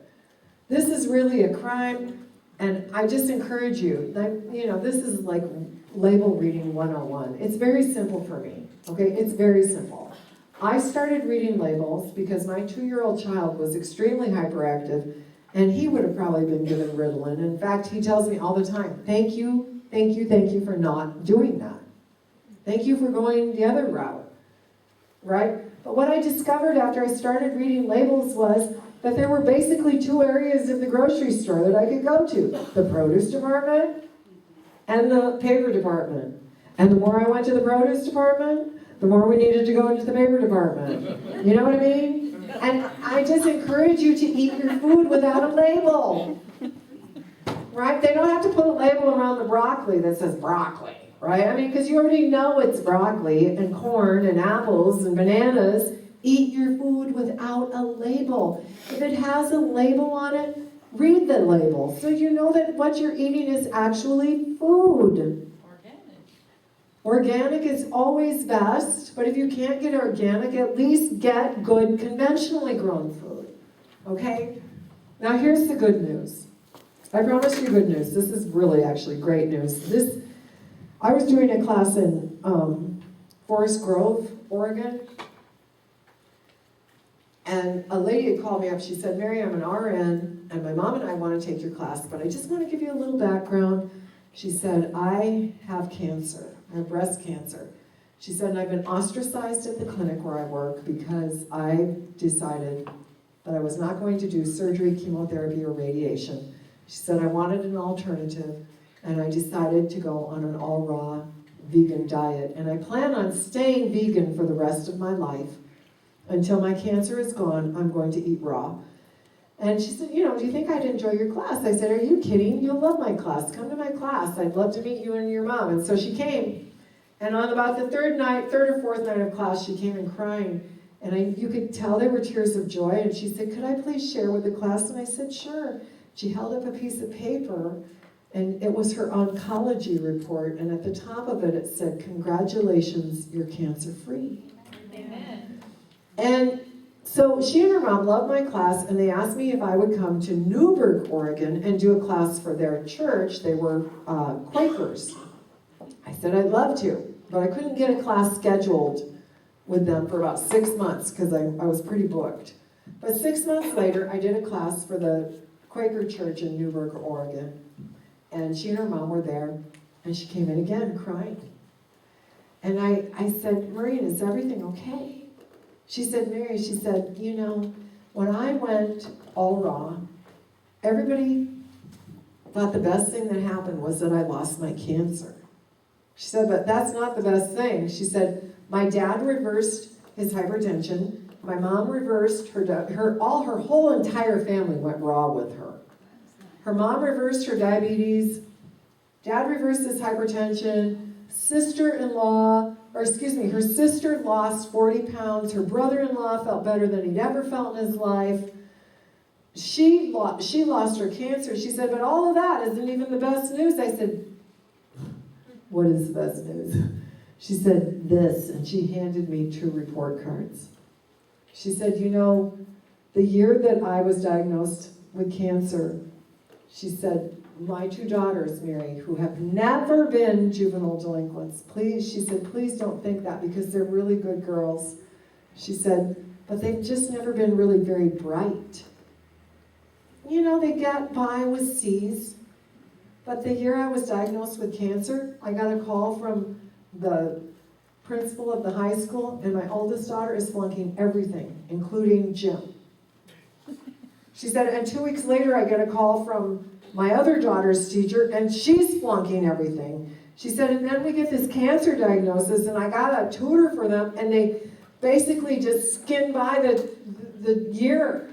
This is really a crime, and I just encourage you, this is like label reading 101. It's very simple for me, okay? It's very simple. I started reading labels because my 2-year-old child was extremely hyperactive, and he would have probably been given Ritalin. In fact, he tells me all the time, thank you for not doing that. Thank you for going the other route, right? But what I discovered after I started reading labels was that there were basically two areas of the grocery store that I could go to. The produce department and the paper department. And the more I went to the produce department, the more we needed to go into the paper department. You know what I mean? And I just encourage you to eat your food without a label. Right? They don't have to put a label around the broccoli that says broccoli. Right? I mean, because you already know it's broccoli and corn and apples and bananas. Eat your food without a label. If it has a label on it, read the label so you know that what you're eating is actually food. Organic is always best, but if you can't get organic, at least get good conventionally grown food. Okay? Now here's the good news. I promise you good news. This is really actually great news. I was doing a class in Forest Grove, Oregon, and a lady had called me up. She said, Mary, I'm an RN, and my mom and I want to take your class, but I just want to give you a little background. She said, I have cancer. I have breast cancer. She said, and I've been ostracized at the clinic where I work because I decided that I was not going to do surgery, chemotherapy, or radiation. She said, I wanted an alternative, and I decided to go on an all-raw vegan diet. And I plan on staying vegan for the rest of my life. Until my cancer is gone, I'm going to eat raw. And she said, do you think I'd enjoy your class? I said, are you kidding? You'll love my class. Come to my class. I'd love to meet you and your mom. And so she came. And on about the third or fourth night of class, she came in crying. And you could tell there were tears of joy. And she said, could I please share with the class? And I said, sure. She held up a piece of paper, and it was her oncology report. And at the top of it, it said, congratulations, you're cancer-free. Amen. And so she and her mom loved my class, and they asked me if I would come to Newberg, Oregon, and do a class for their church. They were Quakers. I said I'd love to, but I couldn't get a class scheduled with them for about 6 months because I was pretty booked. But 6 months later, I did a class for the Quaker church in Newberg, Oregon, and she and her mom were there, and she came in again crying. And I said, Maureen, is everything okay? She said, Mary, she said, when I went all raw, everybody thought the best thing that happened was that I lost my cancer. She said, but that's not the best thing. She said, my dad reversed his hypertension. My mom reversed her whole entire family went raw with her. Her mom reversed her diabetes. Dad reversed his hypertension. Her sister lost 40 pounds. Her brother-in-law felt better than he'd ever felt in his life. She lost her cancer. She said, but all of that isn't even the best news. I said, what is the best news? She said, this, and she handed me 2 report cards. She said, the year that I was diagnosed with cancer, she said, my 2 daughters, Mary, who have never been juvenile delinquents, she said, please don't think that because they're really good girls. She said, but they've just never been really very bright. They get by with C's. But the year I was diagnosed with cancer, I got a call from the principal of the high school, and my oldest daughter is flunking everything, including gym. She said, and 2 weeks later, I get a call from my other daughter's teacher, and she's flunking everything. She said, and then we get this cancer diagnosis, and I got a tutor for them, and they basically just skinned by the year.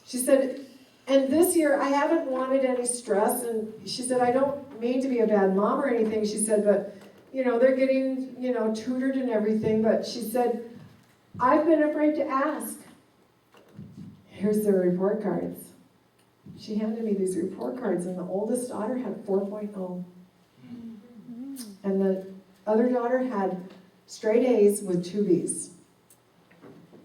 She said, and this year, I haven't wanted any stress, and she said, I don't mean to be a bad mom or anything, she said, but, they're getting, tutored and everything, but she said, I've been afraid to ask. Here's their report cards. She handed me these report cards, and the oldest daughter had 4.0. And the other daughter had straight A's with 2 B's.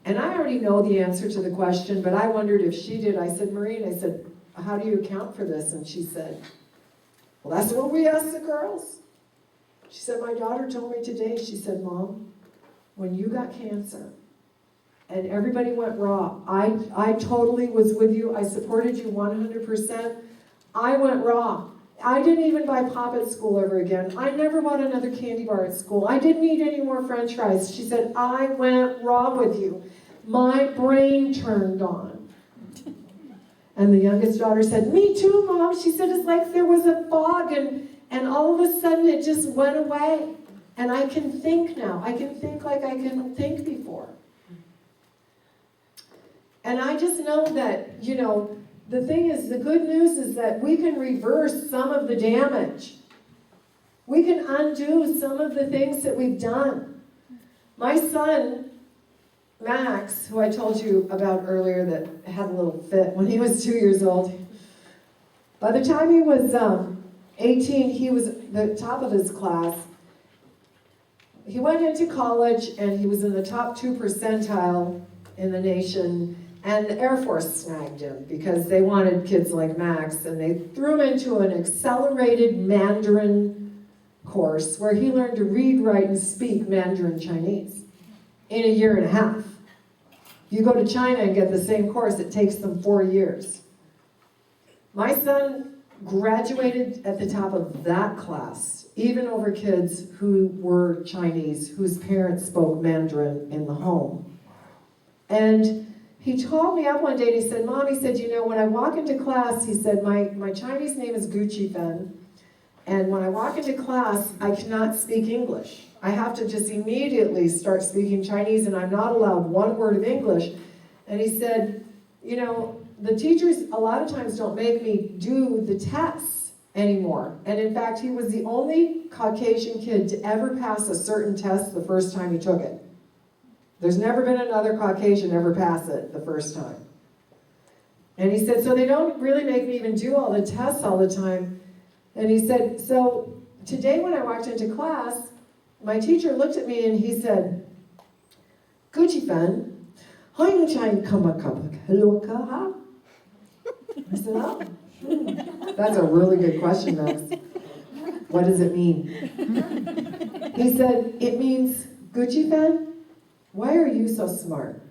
And I already know the answer to the question, but I wondered if she did. I said, Maureen, how do you account for this? And she said, well, that's what we asked the girls. She said, my daughter told me today, she said, Mom, when you got cancer and everybody went raw, I totally was with you. I supported you 100%. I went raw. I didn't even buy pop at school ever again. I never bought another candy bar at school. I didn't eat any more french fries. She said, I went raw with you. My brain turned on. And the youngest daughter said, me too, Mom. She said, it's like there was a fog and all of a sudden it just went away. And I can think now. I can think like I couldn't think before. And I just know that, the thing is, the good news is that we can reverse some of the damage. We can undo some of the things that we've done. My son, Max, who I told you about earlier that had a little fit when he was 2 years old, by the time he was 18, he was the top of his class. He went into college and he was in the top 2 percentile in the nation. And the Air Force snagged him because they wanted kids like Max, and they threw him into an accelerated Mandarin course where he learned to read, write, and speak Mandarin Chinese in a year and a half. If you go to China and get the same course, it takes them 4 years. My son graduated at the top of that class, even over kids who were Chinese, whose parents spoke Mandarin in the home. And he called me up one day and he said, Mom, he said, when I walk into class, he said, my Chinese name is Gucci Fen, and when I walk into class, I cannot speak English. I have to just immediately start speaking Chinese, and I'm not allowed one word of English. And he said, the teachers a lot of times don't make me do the tests anymore. And in fact, he was the only Caucasian kid to ever pass a certain test the first time he took it. There's never been another Caucasian ever pass it the first time. And he said, so they don't really make me even do all the tests all the time. And he said, so today when I walked into class, my teacher looked at me and he said, Gucci Fan, how you trying to come up? I said, oh, that's a really good question, Max. What does it mean? He said, it means, Gucci Fan, why are you so smart?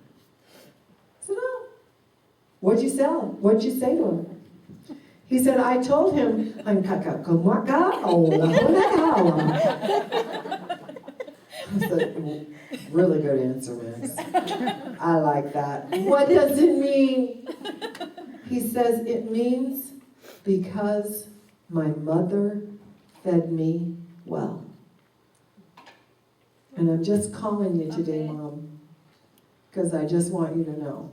I said, oh, what'd you sell? What'd you say to him? He said, I told him, I said, really good answer, Max. I like that. What does it mean? He says, it means because my mother fed me well. And I'm just calling you today, Okay. Mom, because I just want you to know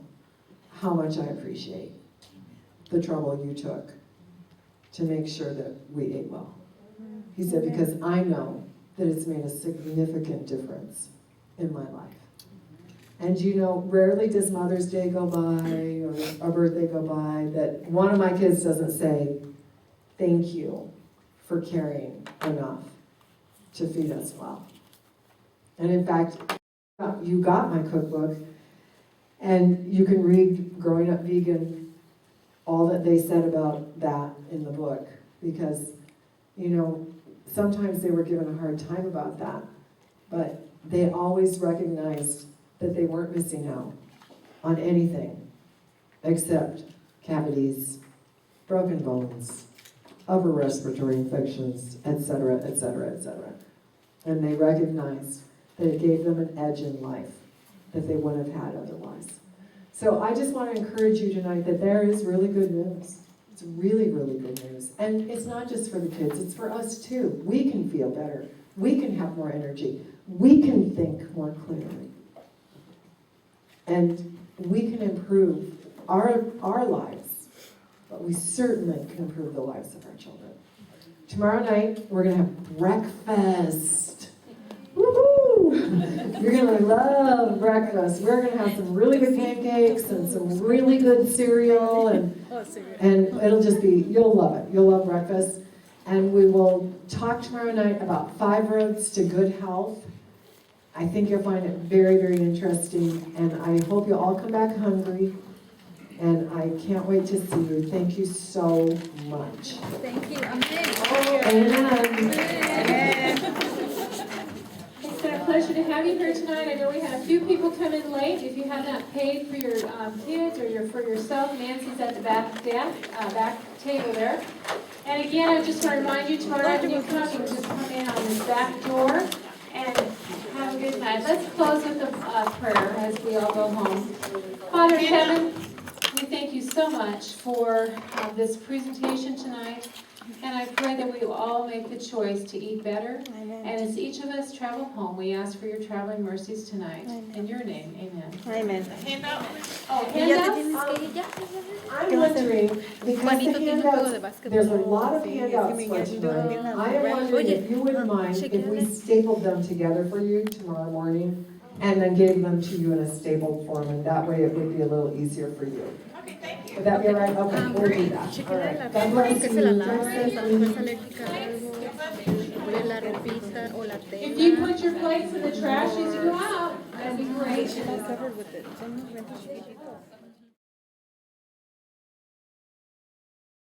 how much I appreciate the trouble you took to make sure that we ate well. He said, because I know that it's made a significant difference in my life. And rarely does Mother's Day go by or a birthday go by that one of my kids doesn't say, thank you for caring enough to feed us well. And in fact, you got my cookbook, and you can read Growing Up Vegan, all that they said about that in the book, because, sometimes they were given a hard time about that, but they always recognized that they weren't missing out on anything except cavities, broken bones, upper respiratory infections, etc., etc., etc. And they recognized that it gave them an edge in life that they wouldn't have had otherwise. So I just want to encourage you tonight that there is really good news. It's really, really good news. And it's not just for the kids, it's for us too. We can feel better. We can have more energy. We can think more clearly. And we can improve our lives, but we certainly can improve the lives of our children. Tomorrow night, we're going to have breakfast. Woohoo! You're going to love breakfast. We're going to have some really good pancakes and some really good cereal, and it'll just be, you'll love it. You'll love breakfast. And we will talk tomorrow night about 5 roads to good health. I think you'll find it very, very interesting, and I hope you'll all come back hungry, and I can't wait to see you. Thank you so much. Thank you. Amen. Amen. Amen. He's going to play pleasure to have you here tonight. I know we had a few people come in late. If you have not paid for your kids or for yourself, Nancy's at the back desk, back table there. And again, I just want to remind you, tomorrow night when you come, you can just come in on this back door and have a good night. Let's close with a prayer as we all go home. Father in heaven, we thank you so much for this presentation tonight. And I pray that we will all make the choice to eat better. Amen. And as each of us travel home, we ask for your traveling mercies tonight. In your name, amen. Amen. Handout. Oh, handouts? I'm wondering, because the handouts, there's a lot of handouts for tonight. I am wondering if you wouldn't mind if we stapled them together for you tomorrow morning and then gave them to you in a stapled form, and that way it would be a little easier for you. Okay, thank you. Would that be all right? Okay, we'll do that. All right. God bless you. If you put your plates in the trash as you go out, that'd be great. Covered with it.